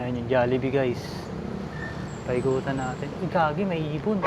Ayan yung Jollibee guys. Paikutan natin. Uy, gagi, may ibon.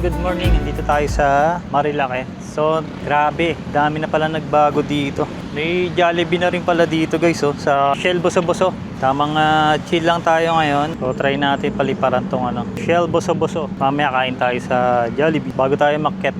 Good morning, nandito tayo sa Marilake. So, grabe, dami na pala nagbago dito. May Jollibee na rin pala dito guys, oh, sa Shell Boso-Boso. Tamang chill lang tayo ngayon. So, try natin paliparan tong Shell Boso-Boso. Mamaya kain tayo sa Jollibee bago tayo makyat.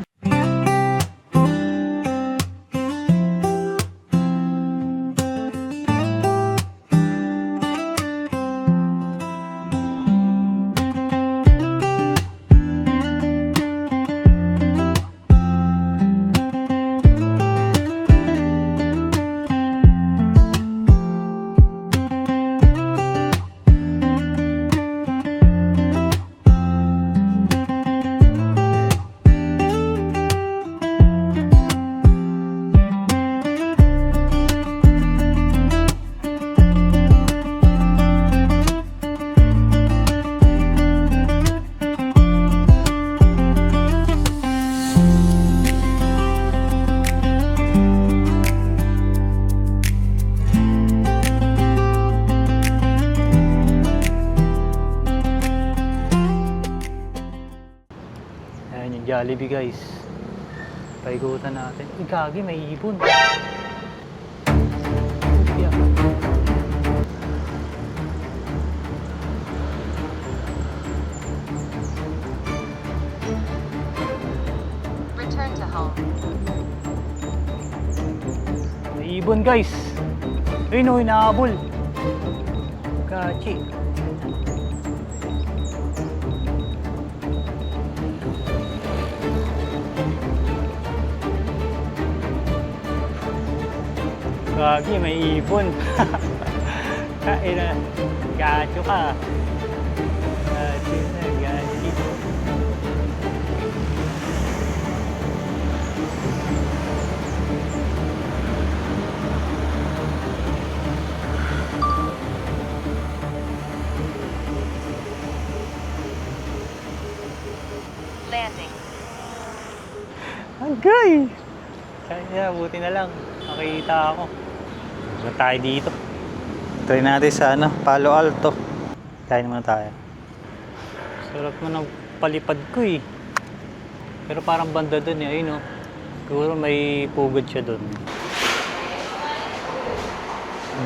Jollibee guys. Paikutan natin. Uy, gagi, may ibon. Yeah. Return to home. May ibon guys. Ayun o, inaabol. Gachi. Gagi, may ibon. Kain na. Gacho ka. Gachi na, gachi. Landing. Agay! Kaya, buti na lang. Nakita ako. Punta tayo dito. Try natin sa Palo Alto. Kain muna tayo. Sarap mo ng palipad ko eh. Pero parang banda dun eh. Ayun oh. Siguro may pugod siya dun.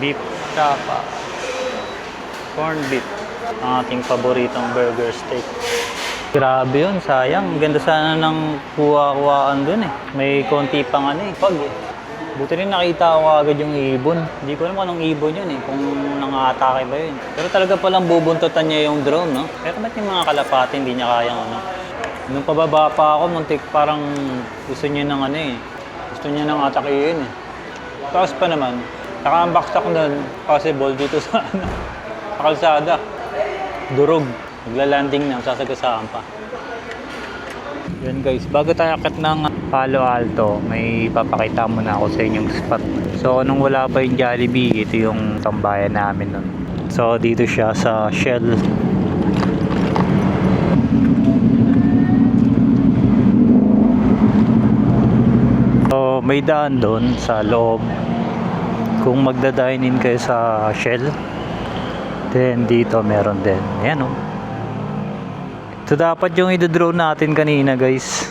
Beef tapa. Corn beef. Ang ating paboritong burger steak. Grabe yun, sayang. Ganda sana ng kuha-kuhaan dun eh. May konti pang pag eh. Buti rin nakita ko agad yung ibon. Hindi ko alam kung anong ibon yun eh, kung nangatake ba yun. Pero talaga palang bubuntutan niya yung drone, no? Pero ba't yung mga kalapati hindi niya kayang Nung pababa pa ako, muntik parang gusto niya ng gusto niya ng atakihin eh. Tapos pa naman, naka-backstock nun, possible dito sa kalsada. Durog. Nagla-landing na, sasagasaan pa. Yan guys, bago tayo akit ng Palo Alto, may papakita muna ako sa inyong spot. So nung wala pa yung Jollibee, ito yung tambayan namin nun. So dito siya sa Shell. So may daan doon sa loob. kung magda-dine-in kayo sa Shell. Then dito meron din. Ayan oh. Ito dapat yung i-draw natin kanina guys.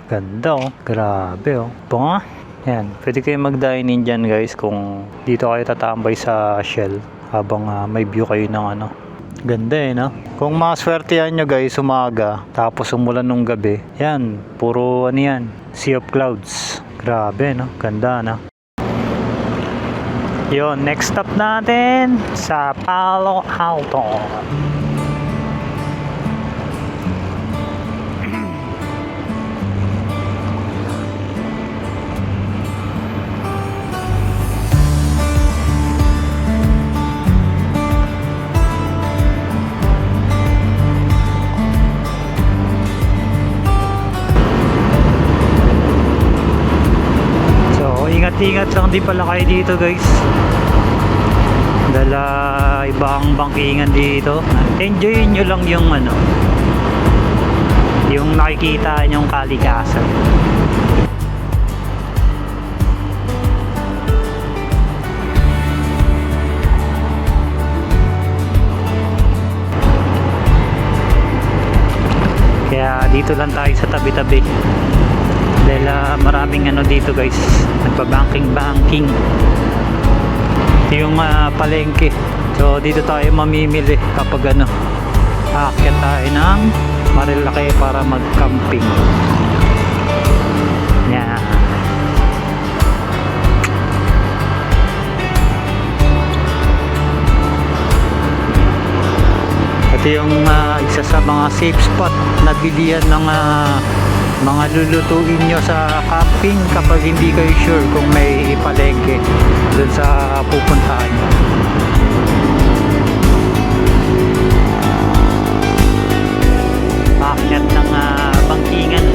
Ganda oh. Grabe oh. Ito nga. Ayan. Pwede kayo mag-dine-in dyan guys kung dito kayo tatambay sa Shell. Habang may view kayo ng ano. Ganda eh no. Kung maswertehan nyo guys umaga. Tapos umulan nung gabi. Yan. Puro ano yan. Sea of clouds. Grabe no. Ganda na. Yon, next stop natin sa Palo Alto. Ingat-ingat lang din pala kayo dito guys. Dala ibang bangkingan dito. Enjoyin nyo lang yung ano, yung nakikita nyong kalikasan. Kaya dito lang tayo sa tabi-tabi. Dahil maraming ano dito guys, nagpa-banking. Ito yung palengke. So dito tayo mamimili kapag ano, aakyat tayo ng Marilaki para mag-camping. Yan. Ito yung isa sa mga safe spot na bilihan ng mga lulutuin nyo sa camping kapag hindi kayo sure kung may ipalengke dun sa pupuntahan nyo. Akyat ng bangkingan.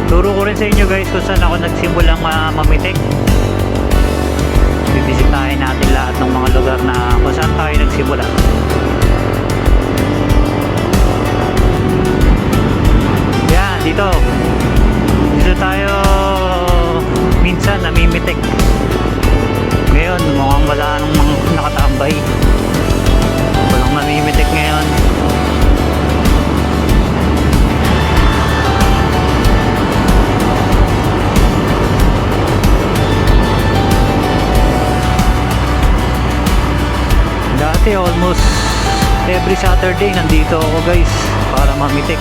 Turo ko rin sa inyo guys kung saan ako nagsimulang mamitik. Bibisitahin natin lahat ng mga lugar na kung saan tayo nagsimula. Dito tayo minsan namimitik. Ngayon mukhang wala nang nakatambay, walang namimitik ngayon. Dati almost every Saturday nandito ako guys para mamitik.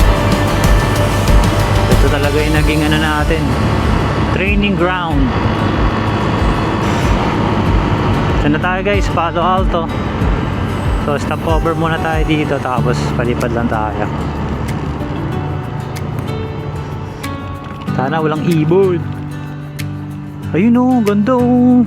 Ito talaga yung naging ano natin, training ground. So na tayo guys, Palo Alto. So stop over muna tayo dito tapos palipad lang tayo. Sana walang ibon. Ayun oh, ganda oh.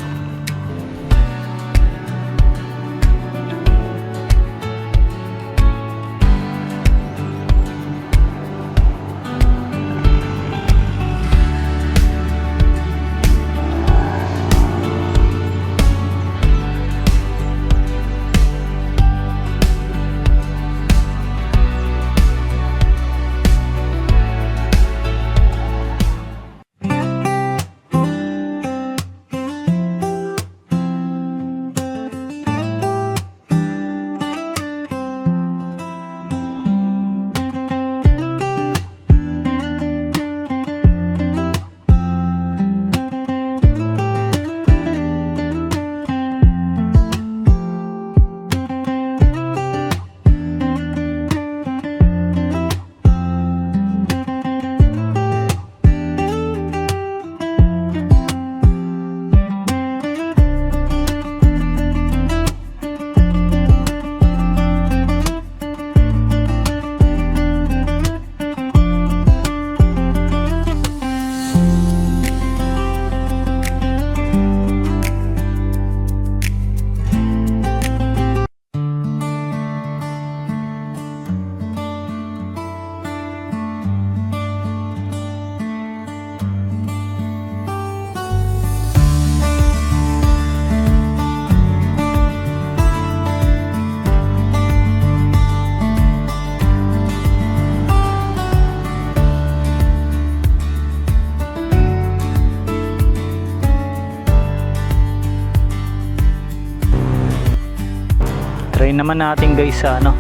Try naman natin guys sa ano,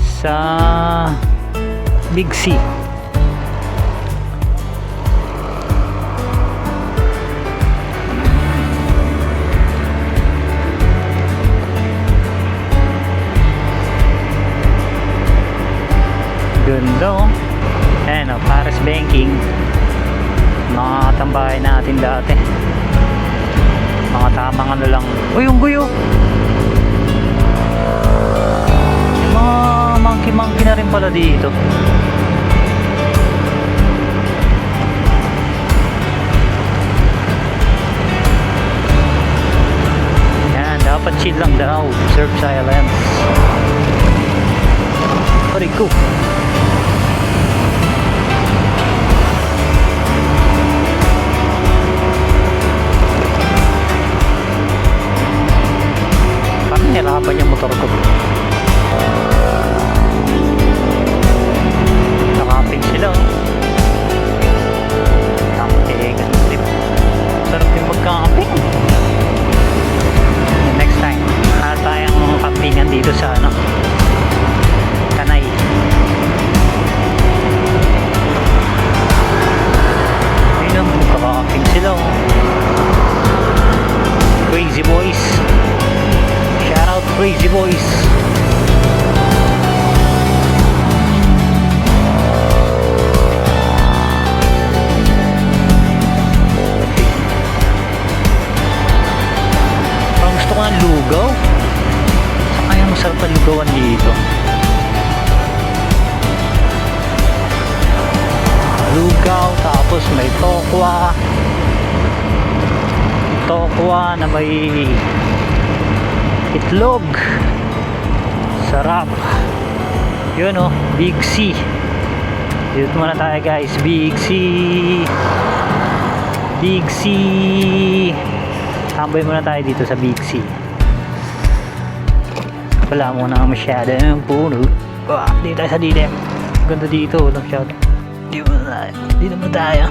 sa Big C. Ganda oh. Ayan oh, Paris Banking. Mga katambahay natin dati. Mga tamang ano lang. Uy, yung guyo! Yung mga monkey-monkey na rin pala dito. Yan, dapat chill lang daw. Surf silence. Pari ko. Nahirapan yung motor ko. Nakaping sila oh. Camping and trip. Sarap yung magkakamping. Next time tayong campingan dito sa ano, Kanay. Ayun oh, magkakamping sila oh. Crazy boys. Shout out Crazy Boys. Parang gusto ko ng lugaw. Saan kaya masarap ang lugawan dito? Lugaw, tapos may tokwa. Tokwa na may itlog. Sarap. Yun oh, Big C. Dito muna tayo guys. Big C. Big C. Tambay muna tayo dito sa Big C. Wala muna masyado yung puno. Dito tayo sa Didem. Ganda dito. Walang masyado. Dito muna tayo. Dito muna tayo.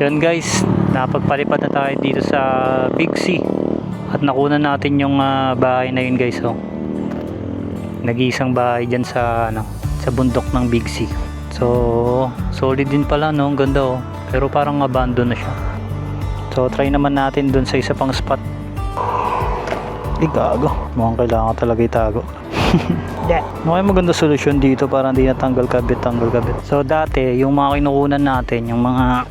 Yun guys, napagpalipad na tayo dito sa Big C at nakunan natin yung bahay na yun guys. Oh. Nag-iisang bahay dyan sa, ano, sa bundok ng Big C. So solid din pala no, ang ganda oh. Pero parang abandon na siya. So try naman natin dun sa isa pang spot. Di gago, mukhang kailangan talaga itago. Yeah. Okay, maganda solusyon dito para hindi natanggal kabit. So dati yung mga kinukunan natin, yung mga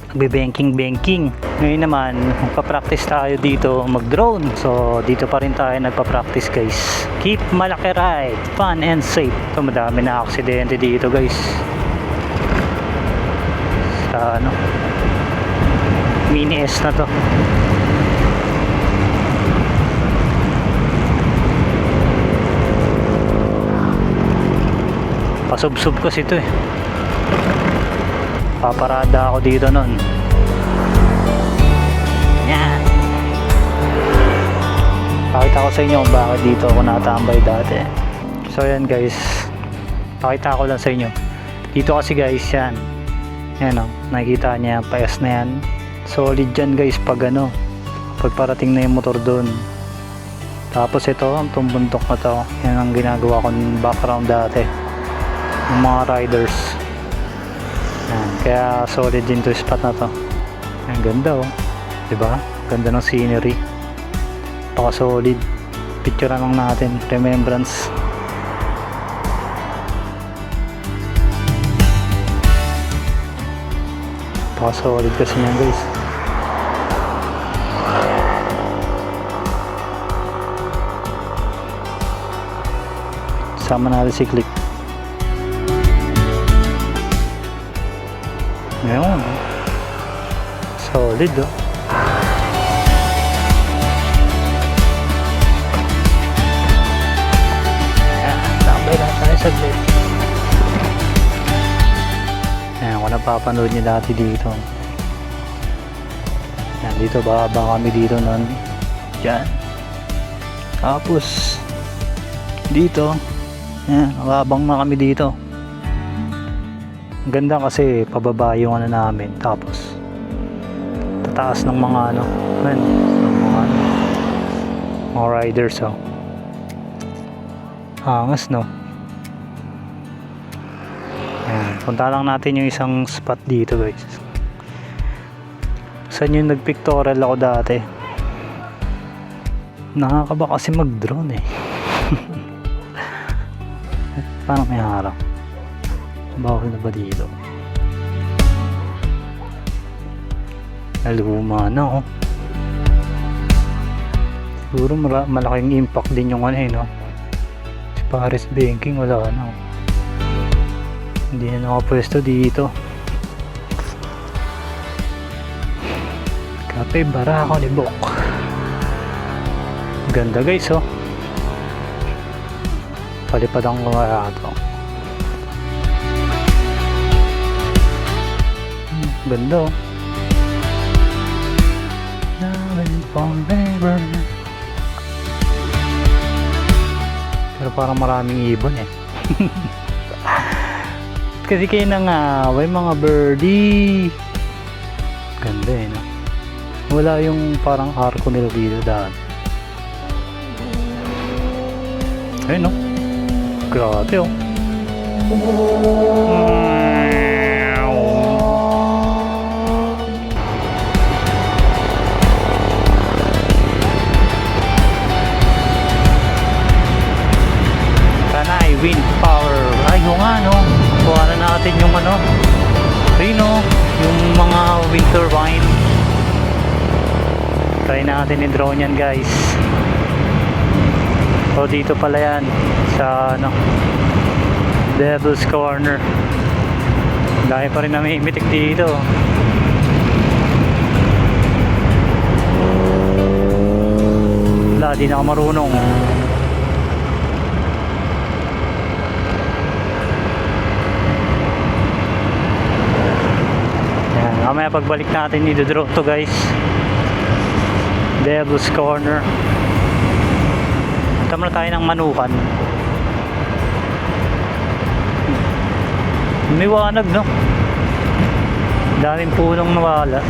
banking. Ngayon naman magpa-practice tayo dito mag-drone. So dito pa rin tayo nagpa-practice guys. Keep Malaki Ride fun and safe. So madami na aksidente dito guys. Sa ano, mini S na to. Pasubsob kasi ito eh. Paparada ako dito nun. Yan. Pakita ko sa inyo kung bakit dito ako natambay dati. So yan guys, pakita ko lang sa inyo. Dito kasi guys yan. Yan o, nakikita niya yung payas na yan. Solid dyan guys pag ano, pag parating na yung motor dun. Tapos ito, itong bundok na to, yan ang ginagawa kong background dati ng mga riders. Yan, kaya solid din to spot na to. Ang ganda oh, diba? Ganda ng scenery. Paka solid. Picture lang natin, remembrance. Paka solid kasi yan guys. Sama natin si Click. Ngayon solid oh. Ayan, tambay lang tayo saglit. Ayan, kung napapanood nyo dati dito. Ayan, dito bababa kami dito nun. Diyan. Tapos dito, ayan, babang na kami dito. Ang ganda kasi pababa yung ano namin, tapos tataas ng mga ano, man, ng mga ano, mga riders oh. Angas no. Ayan, punta lang natin yung isang spot dito guys. Saan yung nagpictorial ako dati. Nakakaba kasi mag drone eh. Parang may harap. Bawal na ba dito? Luma na oh. Siguro malaking impact din yung ano eh no? Si Paris Banking wala na oh. Hindi na nakapwesto dito. Kape Barako ni Bok. Ganda guys oh. Palipad ang mga ito. Ganda oh. Now and forever. Pero parang maraming ibon eh. Kasi kayo nangaway mga birdie. Ganda eh no? Wala yung parang arko nila dito dati. Ayun no? Grabe oh. Tanay wind power. Ay yung ano, kuha na natin yung ano, ayun no, yung mga wind turbine. Try natin i-drone yan guys. O dito pala yan sa ano, Devil's Corner. Dahil pa rin na may mitik dito. Wala, di na ako marunong. Yan, mamaya pagbalik natin i-drone to guys. Devil's Corner. Punta muna tayo ng Manukan. May wanag no? Daming punong nawala.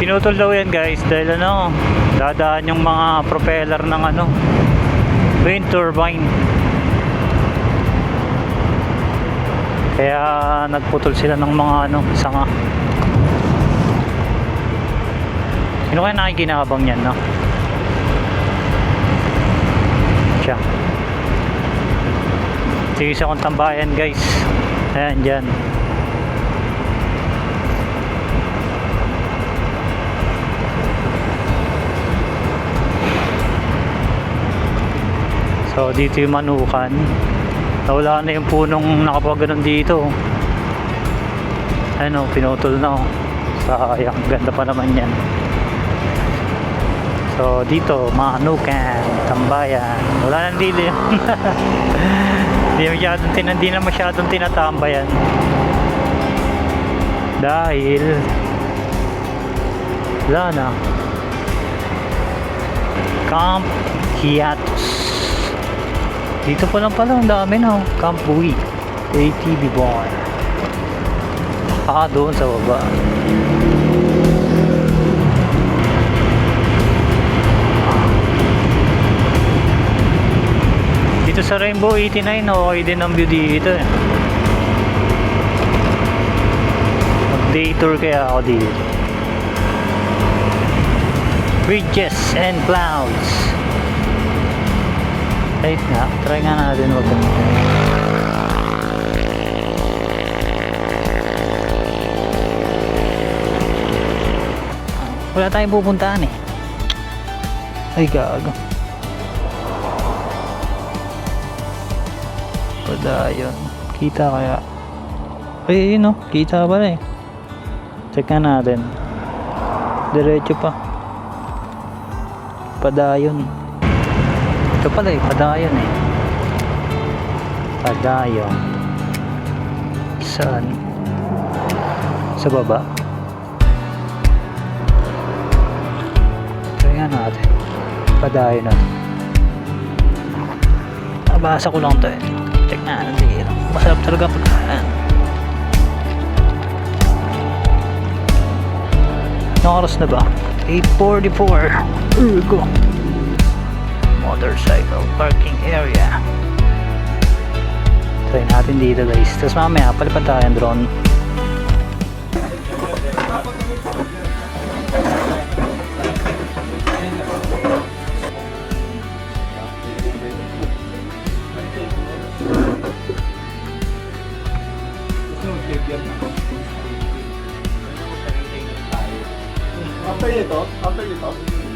Pinutol daw yan guys dahil ano, dadaan yung mga propeller ng ano, wind turbine. Kaya nagputol sila ng mga ano, sanga. Sino kaya nakikinabang yan, no? Siya. Ito yung isa kong tambayan, guys. Ayan, dyan. So, dito yung Manukan. Nawala na yung punong nakapaganon dito. Ano, pinutol na oh. Sayang, ganda pa naman yan. So dito, Manukan, Tambayan. Wala nang dito yun. Hindi na masyadong tinatambayan. Dahil wala na. Camp Hiatus. Dito pa lang pala, ang dami na. Camp Bui, ATV Bar. Doon sa baba. Dito sa Rainbow 89, okay din ang view dito eh. Mag-day tour kaya ako dito. Bridges and clouds. Right nga, try nga natin mag-ganito. Wala tayong pupuntahan eh. Ay gago. Padayon. Kita kaya? Ay yun oh, kita pala eh. Check nga natin. Diretso pa. Padayon. Ito pala eh, Padayon eh. Padayon. Saan? Sa baba. Try nga natin. Padayon na. Nabasa ko lang ito eh. Check na natin. Masarap talaga pagkaan. Anong oras na ba? 8:44. Go. Motorcycle parking area. Try natin dito guys. Tapos mamaya palipad tayo ng drone. After nito?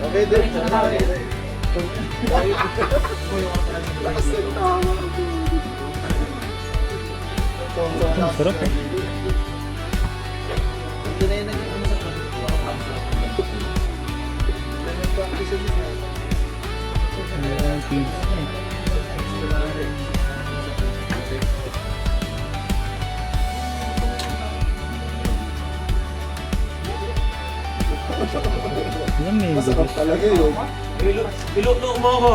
Okay, diretso na tayo. Sarap eh. Yan may Masarap talaga yun. Piluto mo ako.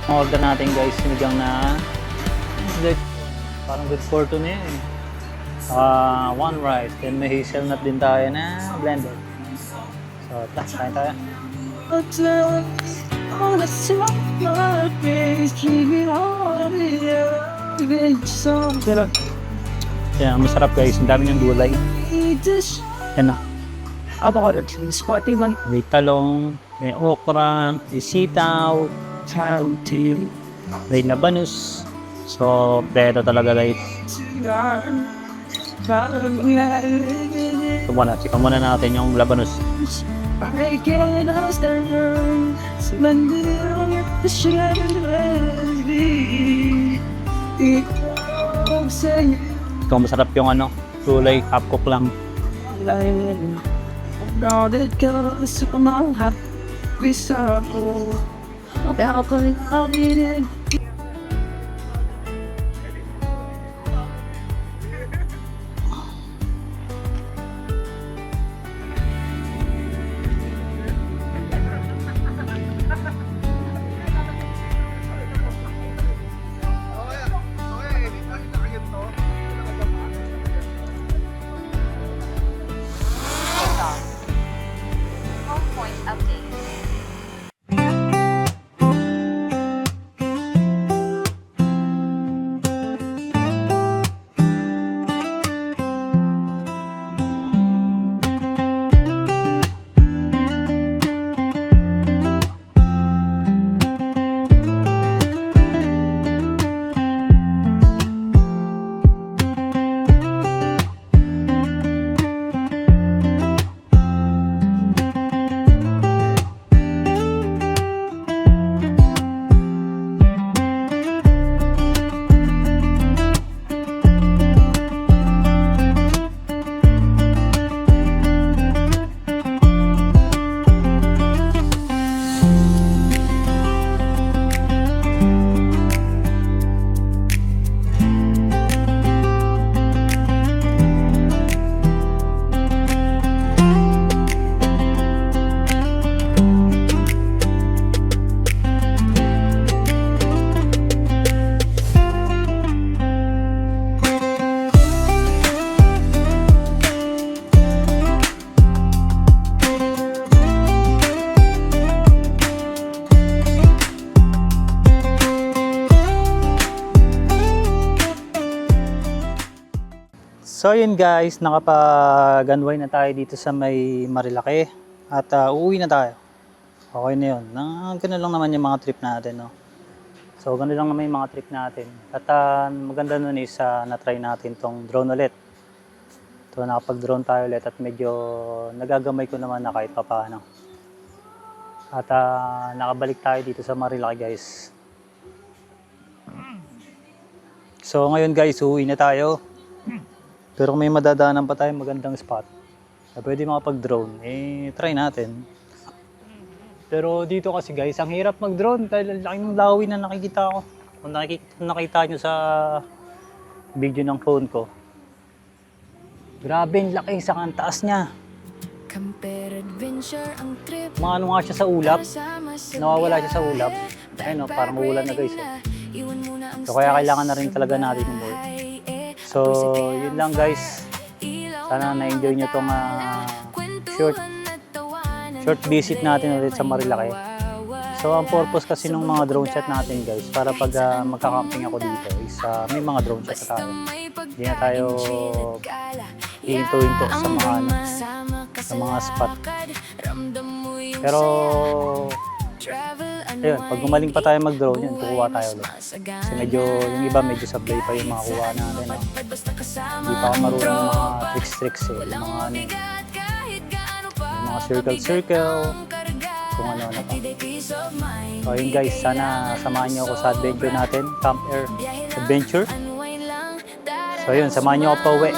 Ang order natin guys, sinigang na parang good for two na yun eh. One rice, then may hazelnut din tayo na blended. So, kain tayo. Yan, masarap guys, ang dami ng gulay. Yan na. May talong, may okra, may sitaw, may labanus. So, pero talaga guys. Chikan muna natin yung labanus. Ito masarap yung ano, gulay, half cook lang. Home point updated. So yun guys, nakapag-unwind na tayo dito sa may Marilaki at uuwi na tayo. Okay na yun. Ganun lang naman yung mga trip natin, no? So ganun lang naman yung mga trip natin. At maganda nun is na-try natin tong drone ulit. So nakapag-drone tayo ulit at medyo nagagamay ko naman na kahit papaano. At nakabalik tayo dito sa Marilaki guys. So ngayon guys, uuwi na tayo. Pero kung may madadaanan pa tayo magandang spot na pwede makapag-drone, try natin. Pero dito kasi guys, ang hirap mag-drone dahil ang laki ng lawin na nakikita ko. Kung nakita nyo sa video ng phone ko. Grabe, ang laki, saka ang taas niya. Maano nga siya sa ulap. Nawawala siya sa ulap. Ayun, parang ulan na guys. So kaya kailangan na rin talaga natin yung board. So yun lang guys. Sana na-enjoy nyo itong short visit natin ulit sa Marilaki. So ang purpose kasi ng mga drone shot natin guys, para pag magka-camping ako dito is may mga drone shot na tayo. Hindi na tayo iinto-into sa mga spot. Pero ayun, pag gumaling pa tayo mag-drone yun, kukuha tayo ulit. Kasi medyo, yung iba medyo sablay pa yung mga kuha natin. Hindi pa ako marunong ng mga tricks yung mga circle, kung ano na pa. So yun guys, sana samahan nyo ako sa adventure natin, Camp Air Adventure. So yun, samahan nyo ako pa uwi.